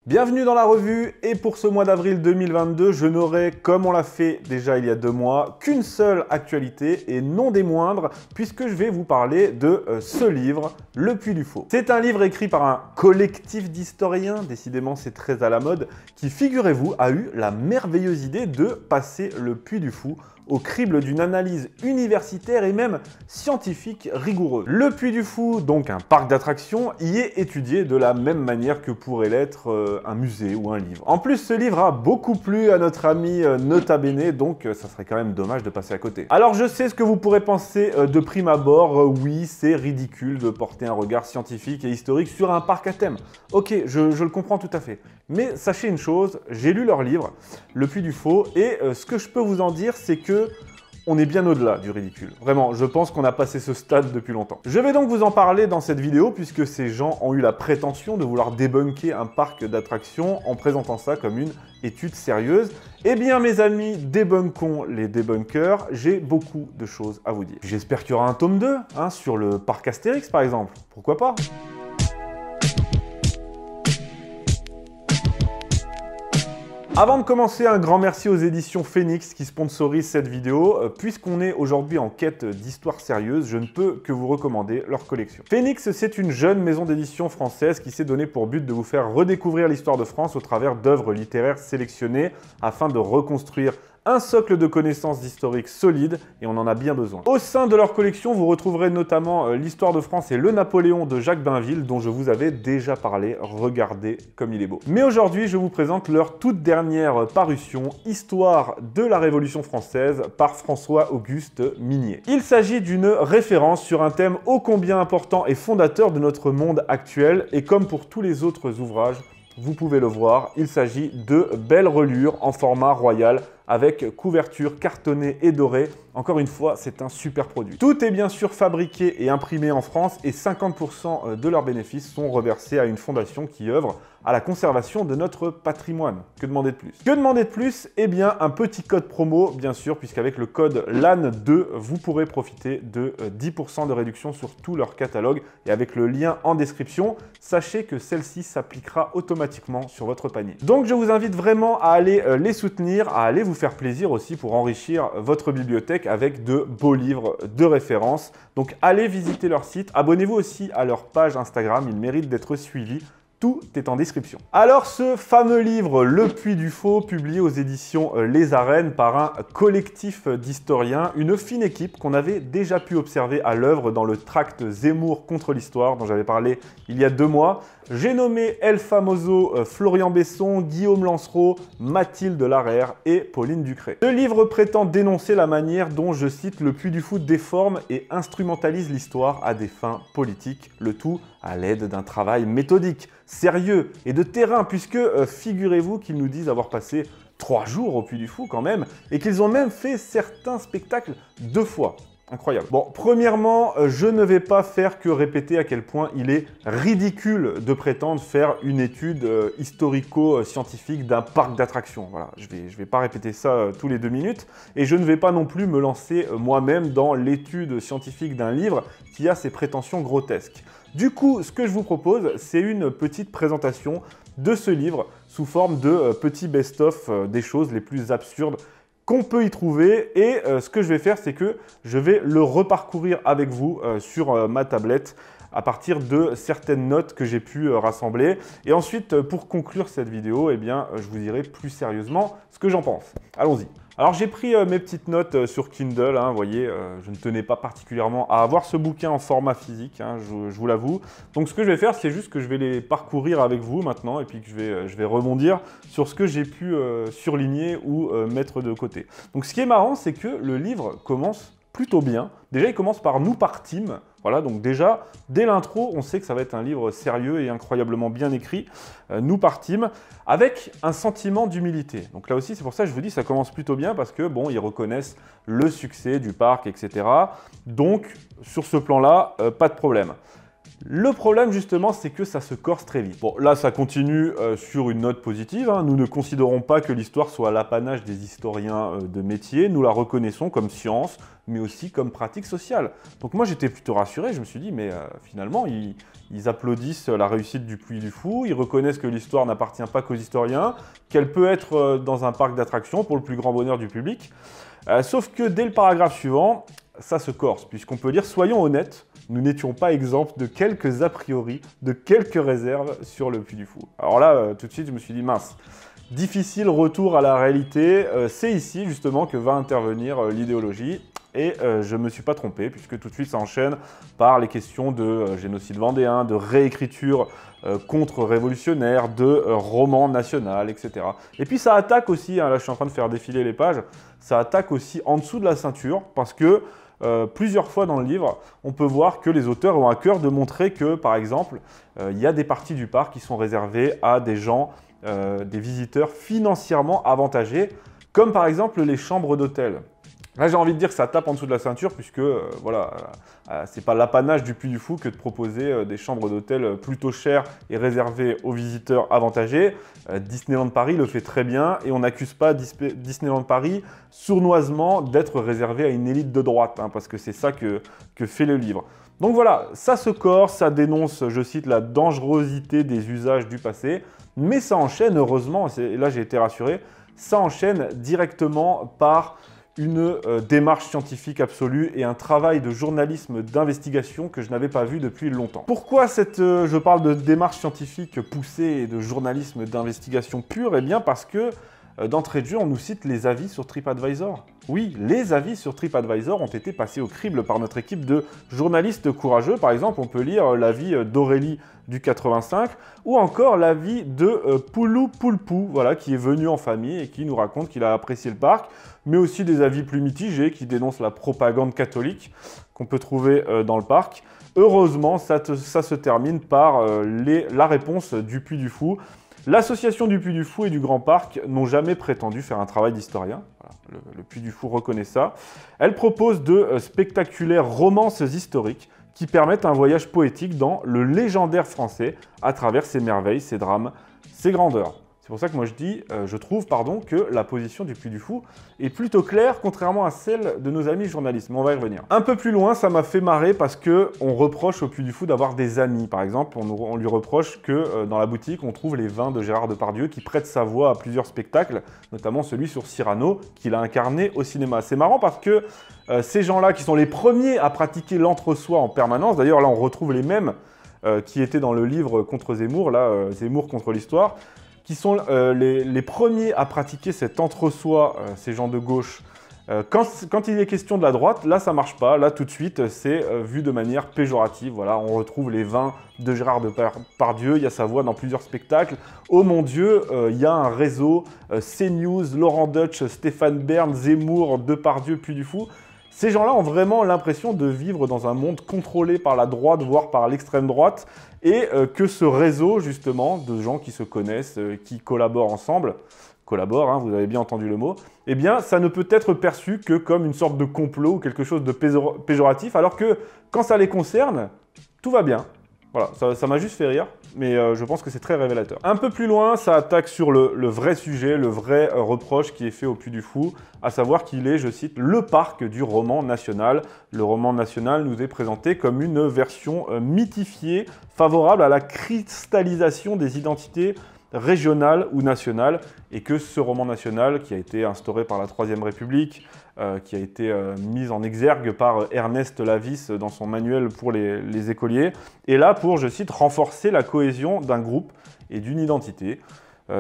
Bienvenue dans la revue, et pour ce mois d'avril 2022, je n'aurai, comme on l'a fait déjà il y a 2 mois, qu'une seule actualité, et non des moindres, puisque je vais vous parler de ce livre, Le Puy du Faux. C'est un livre écrit par un collectif d'historiens, décidément c'est très à la mode, qui, figurez-vous, a eu la merveilleuse idée de passer le Puy du Fou au crible d'une analyse universitaire et même scientifique rigoureuse. Le Puy du Fou, donc un parc d'attractions, y est étudié de la même manière que pourrait l'être un musée ou un livre. En plus, ce livre a beaucoup plu à notre ami Nota Bene, donc ça serait quand même dommage de passer à côté. Alors je sais ce que vous pourrez penser de prime abord, oui, c'est ridicule de porter un regard scientifique et historique sur un parc à thème. Ok, je le comprends tout à fait. Mais sachez une chose, j'ai lu leur livre, Le Puy du Faux, et ce que je peux vous en dire, c'est que on est bien au-delà du ridicule. Vraiment, je pense qu'on a passé ce stade depuis longtemps. Je vais donc vous en parler dans cette vidéo, puisque ces gens ont eu la prétention de vouloir débunker un parc d'attractions en présentant ça comme une étude sérieuse. Eh bien, mes amis, débunkons les débunkers, j'ai beaucoup de choses à vous dire. J'espère qu'il y aura un tome 2, hein, sur le parc Astérix par exemple. Pourquoi pas ? Avant de commencer, un grand merci aux éditions Phoenix qui sponsorisent cette vidéo. Puisqu'on est aujourd'hui en quête d'histoire sérieuse, je ne peux que vous recommander leur collection. Phoenix, c'est une jeune maison d'édition française qui s'est donné pour but de vous faire redécouvrir l'histoire de France au travers d'œuvres littéraires sélectionnées afin de reconstruire un socle de connaissances historiques solide, et on en a bien besoin. Au sein de leur collection, vous retrouverez notamment l'histoire de France et le Napoléon de Jacques Bainville, dont je vous avais déjà parlé. Regardez comme il est beau. Mais aujourd'hui, je vous présente leur toute dernière parution, Histoire de la Révolution française, par François-Auguste Minier. Il s'agit d'une référence sur un thème ô combien important et fondateur de notre monde actuel, et comme pour tous les autres ouvrages, vous pouvez le voir, il s'agit de belles relures en format royal, avec couverture cartonnée et dorée. Encore une fois, c'est un super produit. Tout est bien sûr fabriqué et imprimé en France, et 50% de leurs bénéfices sont reversés à une fondation qui œuvre à la conservation de notre patrimoine. Que demander de plus? Que demander de plus? Eh bien, un petit code promo, bien sûr, puisqu'avec le code LAN2, vous pourrez profiter de 10% de réduction sur tout leur catalogue. Et avec le lien en description, sachez que celle-ci s'appliquera automatiquement sur votre panier. Donc, je vous invite vraiment à aller les soutenir, à aller vous faire plaisir aussi pour enrichir votre bibliothèque avec de beaux livres de référence. Donc, allez visiter leur site. Abonnez-vous aussi à leur page Instagram, ils méritent d'être suivis. Tout est en description. Alors, ce fameux livre, Le Puy du Faux, publié aux éditions Les Arènes par un collectif d'historiens, une fine équipe qu'on avait déjà pu observer à l'œuvre dans le tract Zemmour contre l'histoire, dont j'avais parlé il y a 2 mois. J'ai nommé El Famoso, Florian Besson, Guillaume Lancereau, Mathilde Larère et Pauline Ducré. Ce livre prétend dénoncer la manière dont, je cite, le Puy du Fou déforme et instrumentalise l'histoire à des fins politiques, le tout à l'aide d'un travail méthodique, sérieux et de terrain, puisque figurez-vous qu'ils nous disent avoir passé 3 jours au Puy du Fou quand même, et qu'ils ont même fait certains spectacles 2 fois. Incroyable. Bon, premièrement, je ne vais pas faire que répéter à quel point il est ridicule de prétendre faire une étude historico-scientifique d'un parc d'attractions. Voilà, je vais pas répéter ça tous les 2 minutes, et je ne vais pas non plus me lancer moi-même dans l'étude scientifique d'un livre qui a ses prétentions grotesques. Du coup, ce que je vous propose, c'est une petite présentation de ce livre sous forme de petits best-of des choses les plus absurdes qu'on peut y trouver, et ce que je vais faire, c'est que je vais le reparcourir avec vous sur ma tablette à partir de certaines notes que j'ai pu rassembler. Et ensuite, pour conclure cette vidéo, eh bien, je vous dirai plus sérieusement ce que j'en pense. Allons-y. Alors j'ai pris mes petites notes sur Kindle, hein, vous voyez, je ne tenais pas particulièrement à avoir ce bouquin en format physique, hein, je vous l'avoue. Donc ce que je vais faire, c'est juste que je vais les parcourir avec vous maintenant, et puis que je vais rebondir sur ce que j'ai pu surligner ou mettre de côté. Donc ce qui est marrant, c'est que le livre commence plutôt bien. Déjà, il commence par « Nous partîmes ». Voilà, donc déjà, dès l'intro, on sait que ça va être un livre sérieux et incroyablement bien écrit. Nous partîmes avec un sentiment d'humilité. Donc là aussi, c'est pour ça que je vous dis, ça commence plutôt bien parce que, bon, ils reconnaissent le succès du parc, etc. Donc, sur ce plan-là, pas de problème. Le problème justement, c'est que ça se corse très vite. Bon, là ça continue sur une note positive, hein. Nous ne considérons pas que l'histoire soit l'apanage des historiens de métier, nous la reconnaissons comme science, mais aussi comme pratique sociale. Donc moi j'étais plutôt rassuré, je me suis dit, mais finalement ils applaudissent la réussite du Puy du Fou, ils reconnaissent que l'histoire n'appartient pas qu'aux historiens, qu'elle peut être dans un parc d'attractions pour le plus grand bonheur du public. Sauf que dès le paragraphe suivant, ça se corse, puisqu'on peut lire « Soyons honnêtes, nous n'étions pas exempts de quelques a priori, de quelques réserves sur le Puy du Fou. » Alors là, tout de suite, je me suis dit « Mince, difficile retour à la réalité, c'est ici justement que va intervenir l'idéologie. » Et je ne me suis pas trompé, puisque tout de suite ça enchaîne par les questions de génocide vendéen, de réécriture contre-révolutionnaire, de roman national, etc. Et puis ça attaque aussi, hein, là je suis en train de faire défiler les pages, ça attaque aussi en dessous de la ceinture, parce que plusieurs fois dans le livre, on peut voir que les auteurs ont à cœur de montrer que, par exemple, il y a des parties du parc qui sont réservées à des gens, des visiteurs financièrement avantagés, comme par exemple les chambres d'hôtel. Là, j'ai envie de dire que ça tape en dessous de la ceinture, puisque voilà, c'est pas l'apanage du Puy du Fou que de proposer des chambres d'hôtel plutôt chères et réservées aux visiteurs avantagés. Disneyland Paris le fait très bien, et on n'accuse pas Disneyland Paris sournoisement d'être réservé à une élite de droite, hein, parce que c'est ça que fait le livre. Donc voilà, ça se corse, ça dénonce, je cite, la dangerosité des usages du passé, mais ça enchaîne, heureusement, et là j'ai été rassuré, ça enchaîne directement par une démarche scientifique absolue et un travail de journalisme d'investigation que je n'avais pas vu depuis longtemps. Pourquoi je parle de démarche scientifique poussée et de journalisme d'investigation pure? Eh bien parce que d'entrée de jeu, on nous cite les avis sur TripAdvisor. Oui, les avis sur TripAdvisor ont été passés au crible par notre équipe de journalistes courageux. Par exemple, on peut lire l'avis d'Aurélie du 85 ou encore l'avis de Poulou Poulpou, voilà, qui est venu en famille et qui nous raconte qu'il a apprécié le parc, mais aussi des avis plus mitigés qui dénoncent la propagande catholique qu'on peut trouver dans le parc. Heureusement, ça se termine par la réponse du Puy du Fou. L'association du Puy du Fou et du Grand Parc n'ont jamais prétendu faire un travail d'historien. Voilà, le Puy du Fou reconnaît ça. Elle propose de spectaculaires romances historiques qui permettent un voyage poétique dans le légendaire français à travers ses merveilles, ses drames, ses grandeurs. C'est pour ça que moi je trouve que la position du Puy du Fou est plutôt claire, contrairement à celle de nos amis journalistes. Mais on va y revenir. Un peu plus loin, ça m'a fait marrer parce qu'on reproche au Puy du Fou d'avoir des amis. Par exemple, on lui reproche que dans la boutique, on trouve les vins de Gérard Depardieu qui prête sa voix à plusieurs spectacles, notamment celui sur Cyrano, qu'il a incarné au cinéma. C'est marrant parce que ces gens-là, qui sont les premiers à pratiquer l'entre-soi en permanence, d'ailleurs là on retrouve les mêmes qui étaient dans le livre contre Zemmour, là, Zemmour contre l'histoire, qui sont les premiers à pratiquer cet entre-soi, ces gens de gauche. Quand il est question de la droite, là ça marche pas, là tout de suite c'est vu de manière péjorative. Voilà, on retrouve les vins de Gérard Depardieu, il y a sa voix dans plusieurs spectacles. Oh mon Dieu, il y a un réseau, CNews, Laurent Deutsch, Stéphane Bern, Zemmour, Depardieu, Puy du Fou. Ces gens-là ont vraiment l'impression de vivre dans un monde contrôlé par la droite, voire par l'extrême droite, et que ce réseau, justement, de gens qui se connaissent, qui collaborent ensemble, hein, vous avez bien entendu le mot, eh bien, ça ne peut être perçu que comme une sorte de complot ou quelque chose de péjoratif, alors que quand ça les concerne, tout va bien. Voilà, ça m'a juste fait rire, mais je pense que c'est très révélateur. Un peu plus loin, ça attaque sur le vrai sujet, le vrai reproche qui est fait au Puy du Fou, à savoir qu'il est, je cite, le parc du roman national. Le roman national nous est présenté comme une version mythifiée, favorable à la cristallisation des identités régionales ou nationales, et que ce roman national, qui a été instauré par la Troisième République, qui a été mise en exergue par Ernest Lavis dans son manuel pour les écoliers, est là pour, je cite, renforcer la cohésion d'un groupe et d'une identité.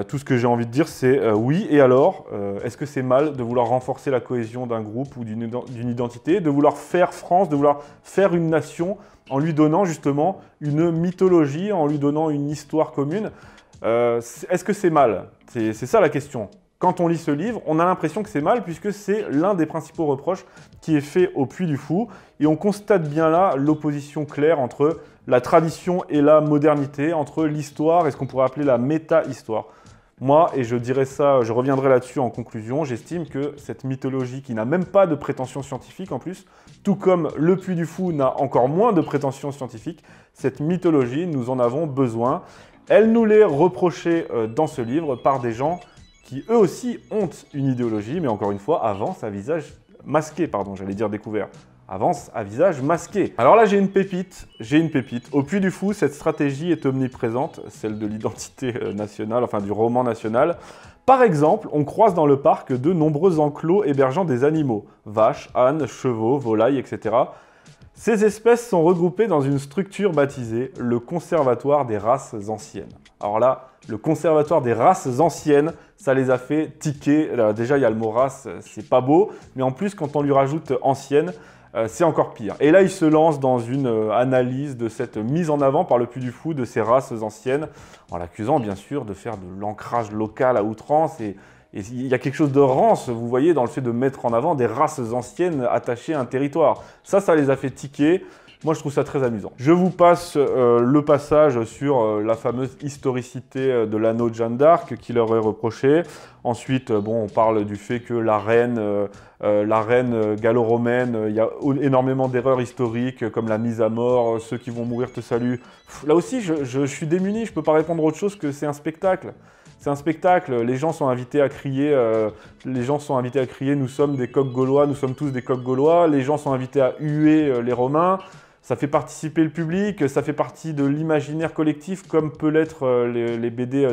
Tout ce que j'ai envie de dire, c'est oui, et alors, est-ce que c'est mal de vouloir renforcer la cohésion d'un groupe ou d'une identité, de vouloir faire France, de vouloir faire une nation, en lui donnant justement une mythologie, en lui donnant une histoire commune? Est-ce que c'est mal? C'est ça la question. Quand on lit ce livre, on a l'impression que c'est mal puisque c'est l'un des principaux reproches qui est fait au Puy du Fou. Et on constate bien là l'opposition claire entre la tradition et la modernité, entre l'histoire et ce qu'on pourrait appeler la méta-histoire. Moi, et je dirais ça, je reviendrai là-dessus en conclusion, j'estime que cette mythologie qui n'a même pas de prétention scientifique en plus, tout comme le Puy du Fou n'a encore moins de prétention scientifique, cette mythologie, nous en avons besoin. Elle nous l'est reprochée dans ce livre par des gens qui eux aussi ont une idéologie, mais encore une fois, avancent à visage masqué, pardon, j'allais dire découvert. Avance à visage masqué. Alors là, j'ai une pépite. Au Puy du Fou, cette stratégie est omniprésente, celle de l'identité nationale, enfin du roman national. Par exemple, on croise dans le parc de nombreux enclos hébergeant des animaux, vaches, ânes, chevaux, volailles, etc. Ces espèces sont regroupées dans une structure baptisée le Conservatoire des races anciennes. Alors là, le Conservatoire des races anciennes, ça les a fait tiquer. Alors déjà, il y a le mot race, c'est pas beau, mais en plus, quand on lui rajoute ancienne, c'est encore pire. Et là, il se lance dans une analyse de cette mise en avant par le Puy du Fou de ces races anciennes, en l'accusant bien sûr de faire de l'ancrage local à outrance. Et il y a quelque chose de rance, vous voyez, dans le fait de mettre en avant des races anciennes attachées à un territoire. Ça les a fait tiquer. Moi, je trouve ça très amusant. Je vous passe le passage sur la fameuse historicité de l'anneau de Jeanne d'Arc qui leur est reproché. Ensuite, bon, on parle du fait que la reine gallo-romaine, il y a énormément d'erreurs historiques comme la mise à mort, ceux qui vont mourir te saluent. Là aussi, je suis démuni, je ne peux pas répondre autre chose que c'est un spectacle. C'est un spectacle, les gens sont invités à crier, nous sommes des coqs gaulois, nous sommes tous des coqs gaulois. Les gens sont invités à huer les Romains. Ça fait participer le public, ça fait partie de l'imaginaire collectif comme peuvent l'être les BD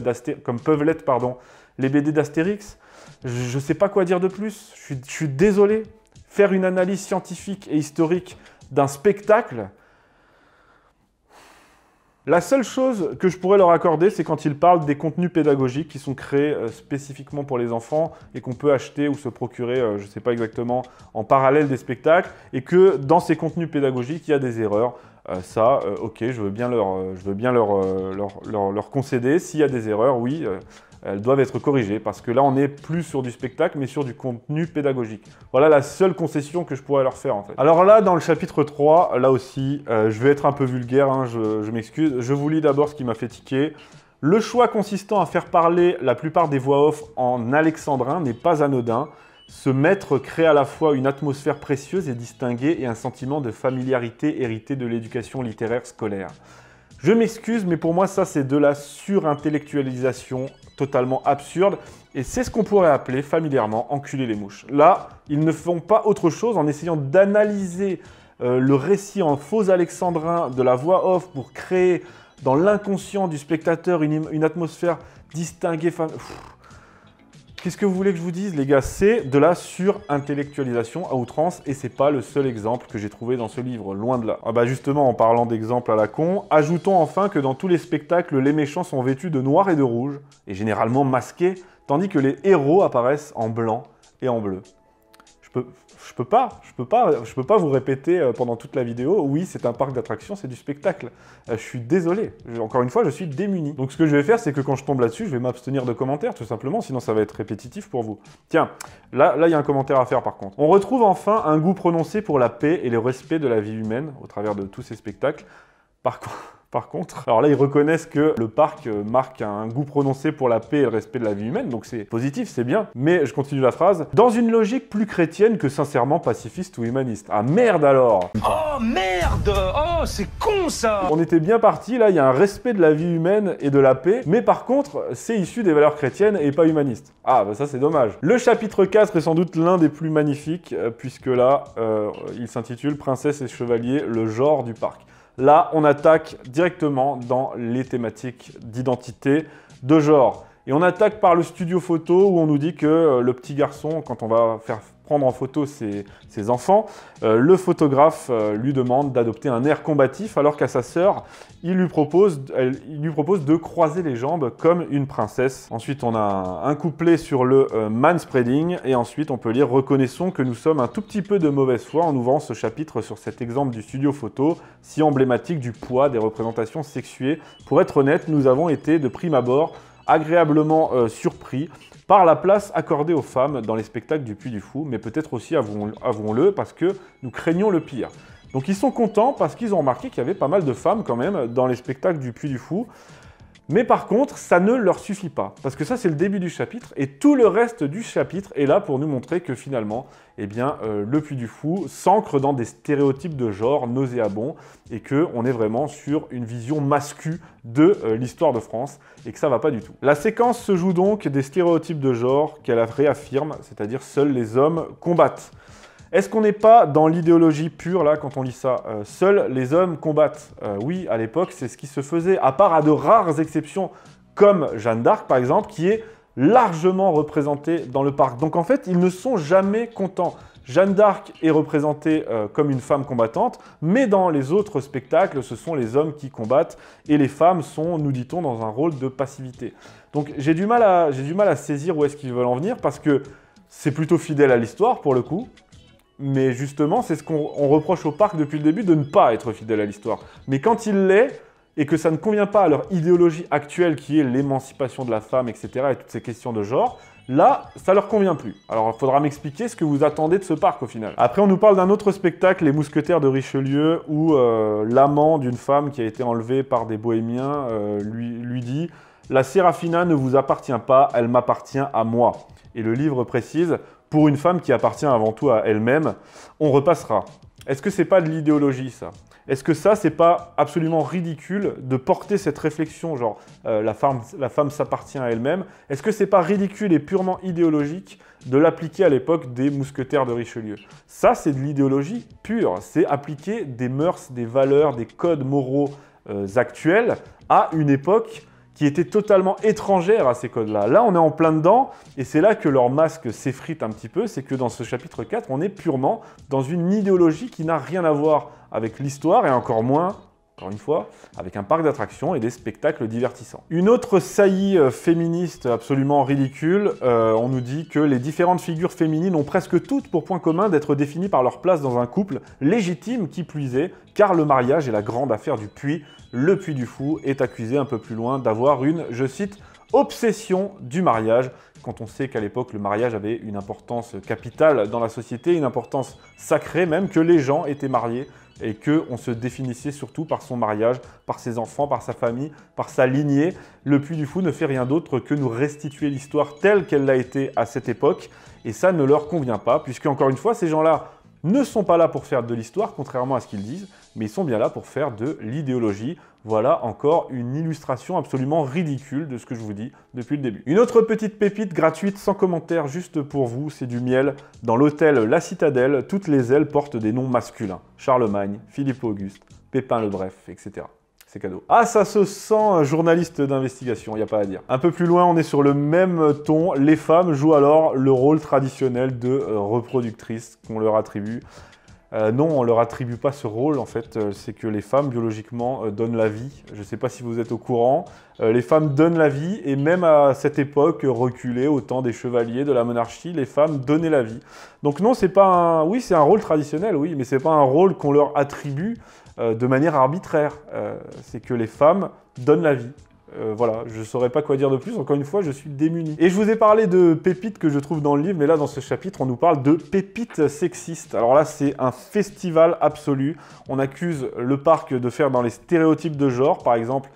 d'Astérix. Je ne sais pas quoi dire de plus, je suis désolé. Faire une analyse scientifique et historique d'un spectacle, la seule chose que je pourrais leur accorder, c'est quand ils parlent des contenus pédagogiques qui sont créés spécifiquement pour les enfants et qu'on peut acheter ou se procurer, je ne sais pas exactement, en parallèle des spectacles, et que dans ces contenus pédagogiques, il y a des erreurs. Ok, je veux bien leur concéder. S'il y a des erreurs, oui, elles doivent être corrigées, parce que là, on n'est plus sur du spectacle, mais sur du contenu pédagogique. Voilà la seule concession que je pourrais leur faire, en fait. Alors là, dans le chapitre 3, là aussi, je vais être un peu vulgaire, hein, je m'excuse. Je vous lis d'abord ce qui m'a fait tiquer. Le choix consistant à faire parler la plupart des voix off en alexandrin n'est pas anodin. Ce maître crée à la fois une atmosphère précieuse et distinguée et un sentiment de familiarité hérité de l'éducation littéraire scolaire. Je m'excuse, mais pour moi, ça, c'est de la surintellectualisation totalement absurde. Et c'est ce qu'on pourrait appeler familièrement enculer les mouches. Là, ils ne font pas autre chose en essayant d'analyser le récit en faux alexandrin de la voix off pour créer dans l'inconscient du spectateur une atmosphère distinguée. Qu'est-ce que vous voulez que je vous dise, les gars? C'est de la surintellectualisation à outrance et c'est pas le seul exemple que j'ai trouvé dans ce livre, loin de là. Ah bah justement, en parlant d'exemples à la con, ajoutons enfin que dans tous les spectacles, les méchants sont vêtus de noir et de rouge, et généralement masqués, tandis que les héros apparaissent en blanc et en bleu. Je peux pas vous répéter pendant toute la vidéo, oui, c'est un parc d'attractions, c'est du spectacle. Je suis désolé. Encore une fois, je suis démuni. Donc ce que je vais faire, c'est que quand je tombe là-dessus, je vais m'abstenir de commentaires, tout simplement, sinon ça va être répétitif pour vous. Tiens, là, il y a un commentaire à faire par contre. On retrouve enfin un goût prononcé pour la paix et le respect de la vie humaine au travers de tous ces spectacles. Par contre, alors là, ils reconnaissent que le parc marque un goût prononcé pour la paix et le respect de la vie humaine, donc c'est positif, c'est bien. Mais je continue la phrase. Dans une logique plus chrétienne que sincèrement pacifiste ou humaniste. Ah merde alors! Oh merde! Oh, c'est con ça! On était bien parti, là, il y a un respect de la vie humaine et de la paix, mais par contre, c'est issu des valeurs chrétiennes et pas humanistes. Ah, bah ça c'est dommage. Le chapitre 4 est sans doute l'un des plus magnifiques, puisque là, il s'intitule « Princesse et chevalier, le genre du parc ». Là, on attaque directement dans les thématiques d'identité, de genre. Et on attaque par le studio photo où on nous dit que le petit garçon, quand on va faire prendre en photo ses enfants, le photographe lui demande d'adopter un air combatif alors qu'à sa sœur, il lui propose de croiser les jambes comme une princesse. Ensuite, on a un couplet sur le manspreading et ensuite on peut lire « Reconnaissons que nous sommes un tout petit peu de mauvaise foi en ouvrant ce chapitre sur cet exemple du studio photo, si emblématique du poids des représentations sexuées. Pour être honnête, nous avons été de prime abord agréablement surpris par la place accordée aux femmes dans les spectacles du Puy du Fou, mais peut-être aussi, avouons-le, parce que nous craignons le pire. Donc ils sont contents parce qu'ils ont remarqué qu'il y avait pas mal de femmes quand même dans les spectacles du Puy du Fou. Mais par contre, ça ne leur suffit pas, parce que ça c'est le début du chapitre, et tout le reste du chapitre est là pour nous montrer que finalement, eh bien, le Puy du Fou s'ancre dans des stéréotypes de genre nauséabonds, et qu'on est vraiment sur une vision masculine de l'histoire de France, et que ça va pas du tout. La séquence se joue donc des stéréotypes de genre qu'elle réaffirme, c'est-à-dire seuls les hommes combattent. Est-ce qu'on n'est pas dans l'idéologie pure, là, quand on lit ça? Seuls les hommes combattent. Oui, à l'époque, c'est ce qui se faisait, à part à de rares exceptions, comme Jeanne d'Arc, par exemple, qui est largement représentée dans le parc. Donc, en fait, ils ne sont jamais contents. Jeanne d'Arc est représentée comme une femme combattante, mais dans les autres spectacles, ce sont les hommes qui combattent, et les femmes sont, nous dit-on, dans un rôle de passivité. Donc, j'ai du mal à saisir où est-ce qu'ils veulent en venir, parce que c'est plutôt fidèle à l'histoire, pour le coup. Mais justement, c'est ce qu'on reproche au parc depuis le début, de ne pas être fidèle à l'histoire. Mais quand il l'est, et que ça ne convient pas à leur idéologie actuelle, qui est l'émancipation de la femme, etc., et toutes ces questions de genre, là, ça leur convient plus. Alors, il faudra m'expliquer ce que vous attendez de ce parc, au final. Après, on nous parle d'un autre spectacle, Les Mousquetaires de Richelieu, où l'amant d'une femme qui a été enlevée par des bohémiens lui dit « La Sérafina ne vous appartient pas, elle m'appartient à moi ». Et le livre précise « Pour une femme qui appartient avant tout à elle-même, on repassera ». Est-ce que c'est pas de l'idéologie, ça? Est-ce que ça, c'est pas absolument ridicule de porter cette réflexion, genre la femme s'appartient à elle-même? Est-ce que c'est pas ridicule et purement idéologique de l'appliquer à l'époque des mousquetaires de Richelieu? Ça, c'est de l'idéologie pure. C'est appliquer des mœurs, des valeurs, des codes moraux actuels à une époque qui était totalement étrangère à ces codes-là. Là, on est en plein dedans, et c'est là que leur masque s'effrite un petit peu, c'est que dans ce chapitre 4, on est purement dans une idéologie qui n'a rien à voir avec l'histoire, et encore moins, encore une fois, avec un parc d'attractions et des spectacles divertissants. Une autre saillie féministe absolument ridicule, on nous dit que les différentes figures féminines ont presque toutes pour point commun d'être définies par leur place dans un couple légitime qui plus est, car le mariage est la grande affaire du Puy. Le Puy du Fou est accusé un peu plus loin d'avoir une, je cite, obsession du mariage, quand on sait qu'à l'époque, le mariage avait une importance capitale dans la société, une importance sacrée même, que les gens étaient mariés et qu'on se définissait surtout par son mariage, par ses enfants, par sa famille, par sa lignée. Le Puy du Fou ne fait rien d'autre que nous restituer l'histoire telle qu'elle l'a été à cette époque, et ça ne leur convient pas, puisque encore une fois, ces gens-là ne sont pas là pour faire de l'histoire, contrairement à ce qu'ils disent, mais ils sont bien là pour faire de l'idéologie. Voilà encore une illustration absolument ridicule de ce que je vous dis depuis le début. Une autre petite pépite gratuite sans commentaire juste pour vous, c'est du miel. Dans l'hôtel La Citadelle, toutes les ailes portent des noms masculins. Charlemagne, Philippe Auguste, Pépin le Bref, etc. C'est cadeau. Ah, ça se sent journaliste d'investigation, il n'y a pas à dire. Un peu plus loin, on est sur le même ton. Les femmes jouent alors le rôle traditionnel de reproductrice qu'on leur attribue. Non, on ne leur attribue pas ce rôle, en fait. C'est que les femmes, biologiquement, donnent la vie. Je ne sais pas si vous êtes au courant. Les femmes donnent la vie, et même à cette époque reculée, au temps des chevaliers, de la monarchie, les femmes donnaient la vie. Donc non, c'est pas un... Oui, c'est un rôle traditionnel, oui, mais c'est pas un rôle qu'on leur attribue de manière arbitraire. C'est que les femmes donnent la vie. Voilà, je ne saurais pas quoi dire de plus, encore une fois, je suis démuni. Et je vous ai parlé de pépites que je trouve dans le livre, mais là, dans ce chapitre, on nous parle de pépites sexistes. Alors là, c'est un festival absolu. On accuse le parc de faire dans les stéréotypes de genre, par exemple,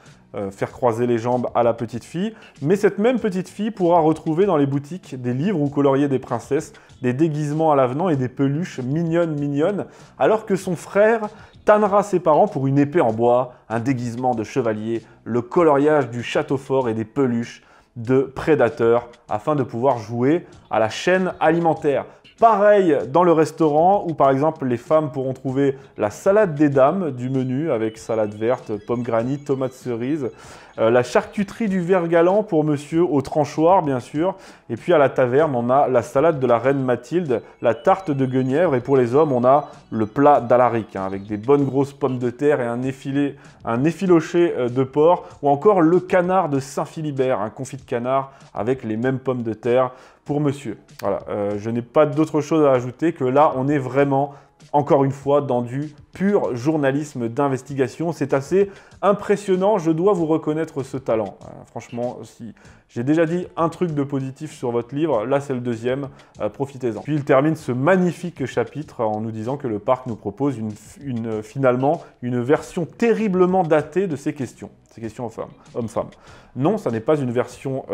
faire croiser les jambes à la petite fille, mais cette même petite fille pourra retrouver dans les boutiques des livres où colorier des princesses, des déguisements à l'avenant et des peluches mignonnes, alors que son frère tannera ses parents pour une épée en bois, un déguisement de chevalier, le coloriage du château fort et des peluches de prédateurs afin de pouvoir jouer à la chaîne alimentaire. Pareil dans le restaurant où par exemple les femmes pourront trouver la salade des dames du menu avec salade verte, pomme granit, tomate cerise, la charcuterie du ver galant pour monsieur au tranchoir bien sûr, et puis à la taverne on a la salade de la reine Mathilde, la tarte de Guenièvre, et pour les hommes on a le plat d'Alaric avec des bonnes grosses pommes de terre et un effiloché de porc, ou encore le canard de Saint-Philibert, un confit de canard avec les mêmes pommes de terre pour monsieur. Voilà, je n'ai pas d'autre chose à ajouter que là, on est vraiment encore une fois, dans du pur journalisme d'investigation. C'est assez impressionnant, je dois vous reconnaître ce talent. Franchement, si j'ai déjà dit un truc de positif sur votre livre, là c'est le deuxième, profitez-en. Puis il termine ce magnifique chapitre en nous disant que le parc nous propose finalement une version terriblement datée de ces questions hommes-femmes. Non, ça n'est pas une version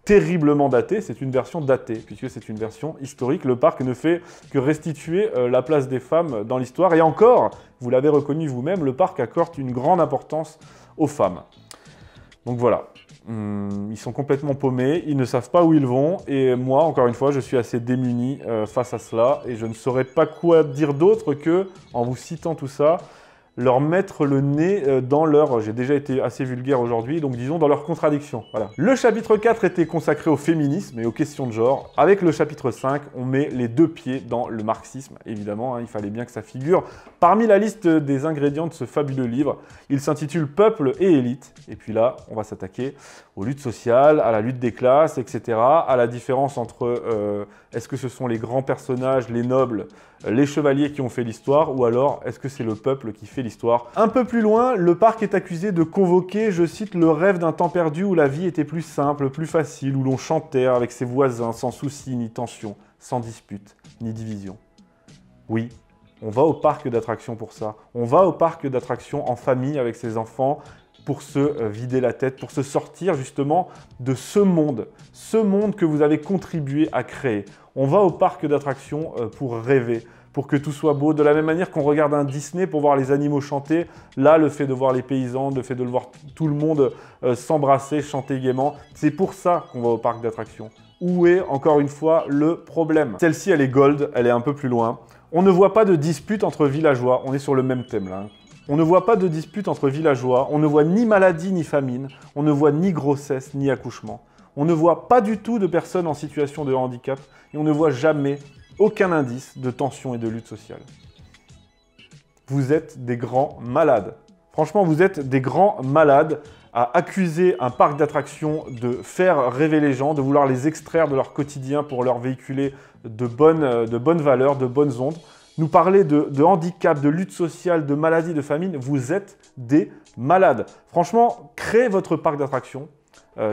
terriblement datée, c'est une version datée, puisque c'est une version historique. Le parc ne fait que restituer la place des femmes dans l'histoire. Et encore, vous l'avez reconnu vous-même, le parc accorde une grande importance aux femmes. Donc voilà, ils sont complètement paumés, ils ne savent pas où ils vont. Et moi, encore une fois, je suis assez démuni face à cela. Et je ne saurais pas quoi dire d'autre que, en vous citant tout ça, leur mettre le nez dans leur... J'ai déjà été assez vulgaire aujourd'hui, donc disons dans leur contradiction. Voilà. Le chapitre 4 était consacré au féminisme et aux questions de genre. Avec le chapitre 5, on met les deux pieds dans le marxisme. Évidemment, il fallait bien que ça figure parmi la liste des ingrédients de ce fabuleux livre. Il s'intitule « Peuple et élite ». Et puis là, on va s'attaquer aux luttes sociales, à la lutte des classes, etc. À la différence entre est-ce que ce sont les grands personnages, les nobles, les chevaliers qui ont fait l'histoire, ou alors est-ce que c'est le peuple qui fait l'histoire? Un peu plus loin, le parc est accusé de convoquer, je cite, le rêve d'un temps perdu où la vie était plus simple, plus facile, où l'on chantait avec ses voisins sans souci ni tension, sans dispute ni division. Oui, on va au parc d'attractions pour ça. On va au parc d'attractions en famille avec ses enfants pour se vider la tête, pour se sortir justement de ce monde que vous avez contribué à créer. On va au parc d'attractions pour rêver, pour que tout soit beau. De la même manière qu'on regarde un Disney pour voir les animaux chanter, là, le fait de voir les paysans, le fait de voir tout le monde s'embrasser, chanter gaiement, c'est pour ça qu'on va au parc d'attractions. Où est, encore une fois, le problème? Celle-ci, elle est gold, elle est un peu plus loin. On ne voit pas de dispute entre villageois, on est sur le même thème là. On ne voit pas de dispute entre villageois, on ne voit ni maladie ni famine, on ne voit ni grossesse ni accouchement. On ne voit pas du tout de personnes en situation de handicap et on ne voit jamais aucun indice de tension et de lutte sociale. Vous êtes des grands malades. Franchement, vous êtes des grands malades à accuser un parc d'attractions de faire rêver les gens, de vouloir les extraire de leur quotidien pour leur véhiculer de bonnes valeurs, de bonnes ondes. Nous parler de handicap, de lutte sociale, de maladie, de famine, vous êtes des malades. Franchement, créez votre parc d'attractions.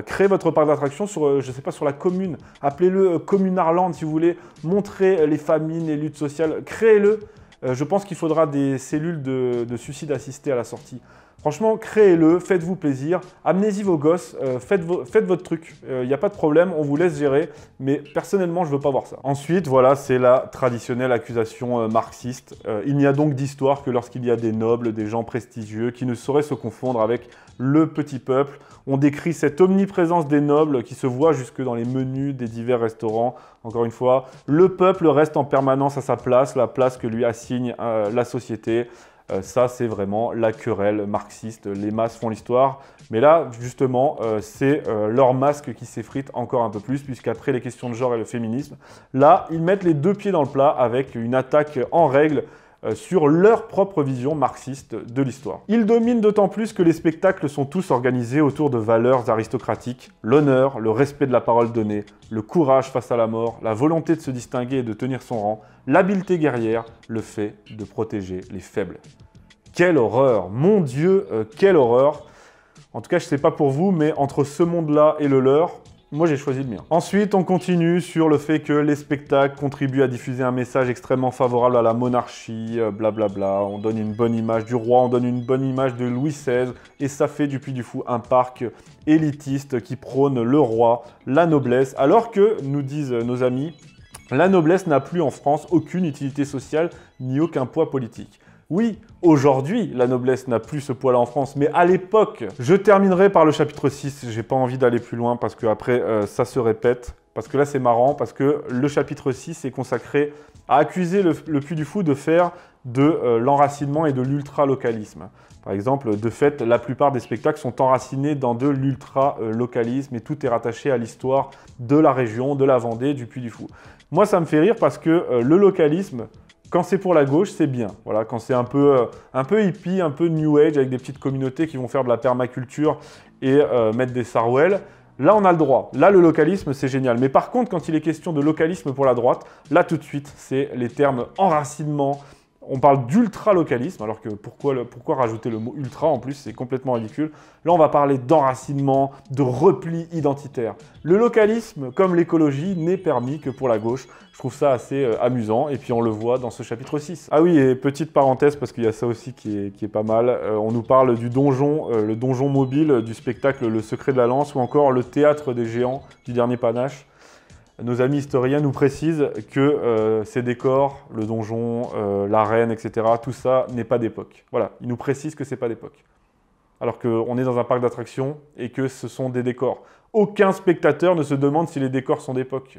Créez votre parc d'attractions sur, je sais pas, sur la commune. Appelez-le Communarland si vous voulez. Montrez les famines, les luttes sociales. Créez-le. Je pense qu'il faudra des cellules de suicide assisté à la sortie. Franchement, créez-le, faites-vous plaisir, amenez-y vos gosses, faites votre truc. Il n'y a pas de problème, on vous laisse gérer, mais personnellement, je ne veux pas voir ça. Ensuite, voilà, c'est la traditionnelle accusation marxiste. Il n'y a donc d'histoire que lorsqu'il y a des nobles, des gens prestigieux qui ne sauraient se confondre avec le petit peuple. On décrit cette omniprésence des nobles qui se voit jusque dans les menus des divers restaurants. Encore une fois, le peuple reste en permanence à sa place, la place que lui assigne la société. Ça, c'est vraiment la querelle marxiste. Les masses font l'histoire. Mais là, justement, c'est leur masque qui s'effrite encore un peu plus, puisqu'après les questions de genre et le féminisme, là, ils mettent les deux pieds dans le plat avec une attaque en règle sur leur propre vision marxiste de l'histoire. Ils dominent d'autant plus que les spectacles sont tous organisés autour de valeurs aristocratiques, l'honneur, le respect de la parole donnée, le courage face à la mort, la volonté de se distinguer et de tenir son rang, l'habileté guerrière, le fait de protéger les faibles. Quelle horreur! Mon Dieu, quelle horreur! En tout cas, je ne sais pas pour vous, mais entre ce monde-là et le leur, moi, j'ai choisi le mien. Ensuite, on continue sur le fait que les spectacles contribuent à diffuser un message extrêmement favorable à la monarchie, blablabla. On donne une bonne image du roi, on donne une bonne image de Louis XVI, et ça fait du Puy du Fou un parc élitiste qui prône le roi, la noblesse, alors que, nous disent nos amis, la noblesse n'a plus en France aucune utilité sociale ni aucun poids politique. Oui, aujourd'hui, la noblesse n'a plus ce poids-là en France, mais à l'époque, je terminerai par le chapitre 6. J'ai pas envie d'aller plus loin parce qu'après, ça se répète. Parce que là, c'est marrant, parce que le chapitre 6 est consacré à accuser le Puy du Fou de faire de l'enracinement et de l'ultra-localisme. Par exemple, de fait, la plupart des spectacles sont enracinés dans de l'ultra-localisme et tout est rattaché à l'histoire de la région, de la Vendée, du Puy du Fou. Moi, ça me fait rire parce que le localisme, quand c'est pour la gauche, c'est bien. Voilà, quand c'est un peu hippie, un peu new age, avec des petites communautés qui vont faire de la permaculture et mettre des sarouels, là, on a le droit. Là, le localisme, c'est génial. Mais par contre, quand il est question de localisme pour la droite, là, tout de suite, c'est les termes enracinement, On parle d'ultra-localisme, alors que pourquoi rajouter le mot ultra en plus, c'est complètement ridicule. Là, on va parler d'enracinement, de repli identitaire. Le localisme, comme l'écologie, n'est permis que pour la gauche. Je trouve ça assez amusant, et puis on le voit dans ce chapitre 6. Ah oui, et petite parenthèse, parce qu'il y a ça aussi qui est pas mal, on nous parle du donjon, le donjon mobile du spectacle Le Secret de la Lance, ou encore le théâtre des géants du dernier panache. Nos amis historiens nous précisent que ces décors, le donjon, l'arène, etc., tout ça n'est pas d'époque. Voilà, ils nous précisent que c'est pas d'époque. Alors qu'on est dans un parc d'attractions et que ce sont des décors. Aucun spectateur ne se demande si les décors sont d'époque.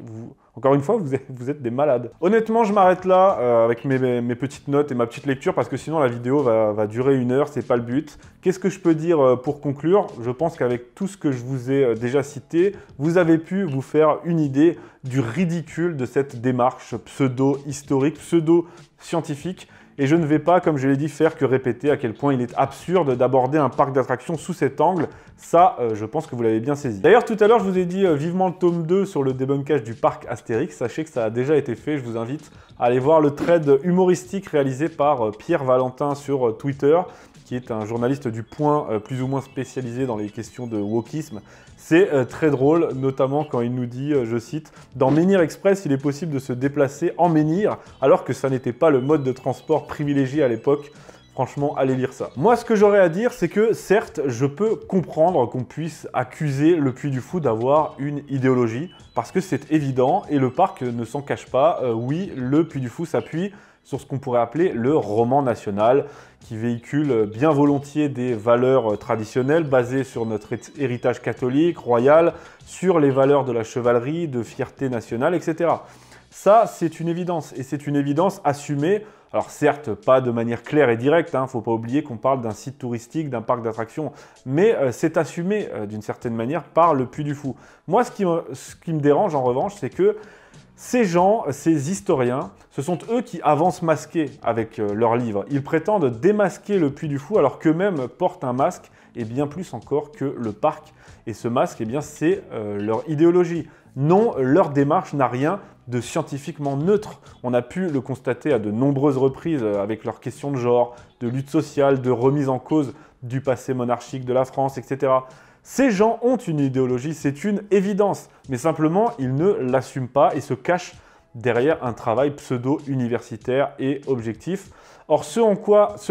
Encore une fois, vous êtes des malades. Honnêtement, je m'arrête là avec mes petites notes et ma petite lecture parce que sinon la vidéo va durer 1 heure, c'est pas le but. Qu'est-ce que je peux dire pour conclure? Je pense qu'avec tout ce que je vous ai déjà cité, vous avez pu vous faire une idée du ridicule de cette démarche pseudo-historique, pseudo-scientifique. Et je ne vais pas, comme je l'ai dit, faire que répéter à quel point il est absurde d'aborder un parc d'attractions sous cet angle. Ça, je pense que vous l'avez bien saisi. D'ailleurs, tout à l'heure, je vous ai dit vivement le tome 2 sur le débunkage du parc Astérix. Sachez que ça a déjà été fait. Je vous invite à aller voir le thread humoristique réalisé par Pierre Valentin sur Twitter, qui est un journaliste du Point plus ou moins spécialisé dans les questions de wokisme. C'est très drôle, notamment quand il nous dit, je cite, « Dans Menhir Express, il est possible de se déplacer en menhir, alors que ça n'était pas le mode de transport privilégié à l'époque. » Franchement, allez lire ça. Moi, ce que j'aurais à dire, c'est que, certes, je peux comprendre qu'on puisse accuser le Puy du Fou d'avoir une idéologie, parce que c'est évident, et le parc ne s'en cache pas. Oui, le Puy du Fou s'appuie sur ce qu'on pourrait appeler le roman national, qui véhicule bien volontiers des valeurs traditionnelles basées sur notre héritage catholique, royal, sur les valeurs de la chevalerie, de fierté nationale, etc. Ça, c'est une évidence, et c'est une évidence assumée. Alors certes, pas de manière claire et directe, hein, faut pas oublier qu'on parle d'un site touristique, d'un parc d'attractions, mais c'est assumé d'une certaine manière par le Puy du Fou. Moi, ce qui me dérange en revanche, c'est que ces gens, ces historiens, ce sont eux qui avancent masqués avec leurs livres. Ils prétendent démasquer le Puy du Fou alors qu'eux-mêmes portent un masque, et bien plus encore que le parc. Et ce masque, eh bien, c'est leur idéologie. Non, leur démarche n'a rien de scientifiquement neutre. On a pu le constater à de nombreuses reprises avec leurs questions de genre, de lutte sociale, de remise en cause du passé monarchique de la France, etc. Ces gens ont une idéologie, c'est une évidence, mais simplement ils ne l'assument pas et se cachent derrière un travail pseudo-universitaire et objectif. Or, ce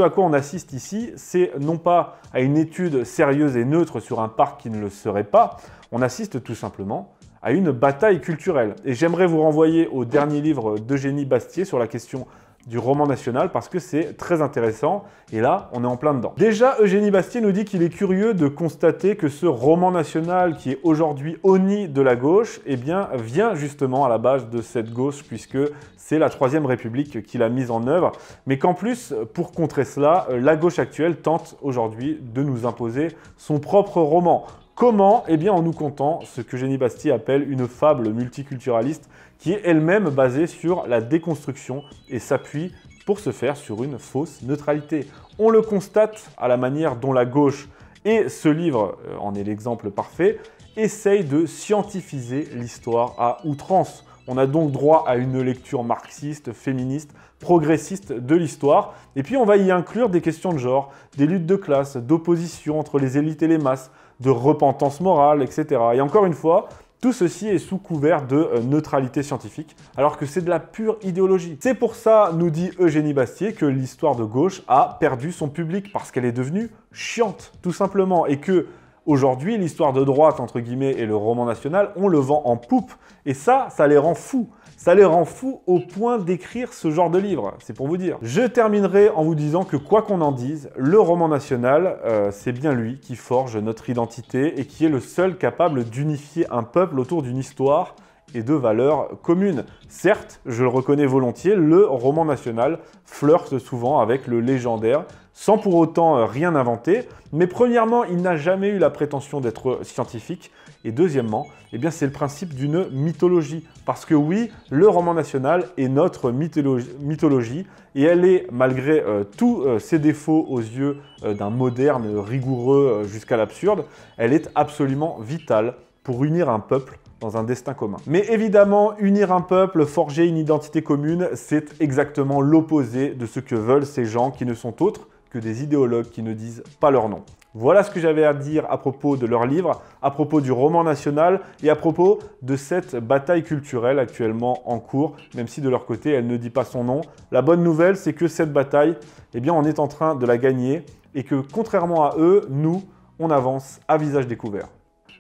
à quoi on assiste ici, c'est non pas à une étude sérieuse et neutre sur un parc qui ne le serait pas, on assiste tout simplement à une bataille culturelle. Et j'aimerais vous renvoyer au dernier livre d'Eugénie Bastier sur la question du roman national parce que c'est très intéressant et là on est en plein dedans. Déjà Eugénie Bastier nous dit qu'il est curieux de constater que ce roman national qui est aujourd'hui honni de la gauche eh bien vient justement à la base de cette gauche puisque c'est la Troisième République qui l'a mise en œuvre mais qu'en plus pour contrer cela la gauche actuelle tente aujourd'hui de nous imposer son propre roman. Comment? Eh bien en nous contant ce que Eugénie Bastier appelle une fable multiculturaliste qui est elle-même basée sur la déconstruction et s'appuie pour ce faire sur une fausse neutralité. On le constate à la manière dont la gauche, et ce livre en est l'exemple parfait, essaye de scientifiser l'histoire à outrance. On a donc droit à une lecture marxiste, féministe, progressiste de l'histoire, et puis on va y inclure des questions de genre, des luttes de classe, d'opposition entre les élites et les masses, de repentance morale, etc. Et encore une fois, tout ceci est sous couvert de neutralité scientifique, alors que c'est de la pure idéologie. C'est pour ça, nous dit Eugénie Bastier, que l'histoire de gauche a perdu son public, parce qu'elle est devenue chiante, tout simplement, et que aujourd'hui, l'histoire de droite, entre guillemets, et le roman national, on le vend en poupe, et ça les rend fous. Ça les rend fous au point d'écrire ce genre de livre, c'est pour vous dire. Je terminerai en vous disant que quoi qu'on en dise, le roman national, c'est bien lui qui forge notre identité et qui est le seul capable d'unifier un peuple autour d'une histoire et de valeurs communes. Certes, je le reconnais volontiers, le roman national flirte souvent avec le légendaire, sans pour autant rien inventer, mais premièrement, il n'a jamais eu la prétention d'être scientifique, et deuxièmement, eh bien, c'est le principe d'une mythologie. Parce que oui, le roman national est notre mythologie, et elle est, malgré tous ses défauts aux yeux d'un moderne rigoureux jusqu'à l'absurde, elle est absolument vitale pour unir un peuple dans un destin commun. Mais évidemment, unir un peuple, forger une identité commune, c'est exactement l'opposé de ce que veulent ces gens qui ne sont autres que des idéologues qui ne disent pas leur nom. Voilà ce que j'avais à dire à propos de leur livre, à propos du roman national et à propos de cette bataille culturelle actuellement en cours, même si de leur côté, elle ne dit pas son nom. La bonne nouvelle, c'est que cette bataille, eh bien, on est en train de la gagner et que contrairement à eux, nous, on avance à visage découvert.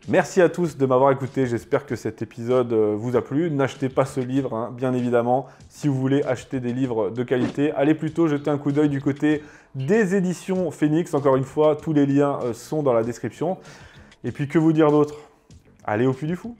Merci à tous de m'avoir écouté, j'espère que cet épisode vous a plu. N'achetez pas ce livre, hein, bien évidemment. Si vous voulez acheter des livres de qualité, allez plutôt jeter un coup d'œil du côté des éditions Phoenix. Encore une fois, tous les liens sont dans la description. Et puis que vous dire d'autre? Allez au Puy du Fou!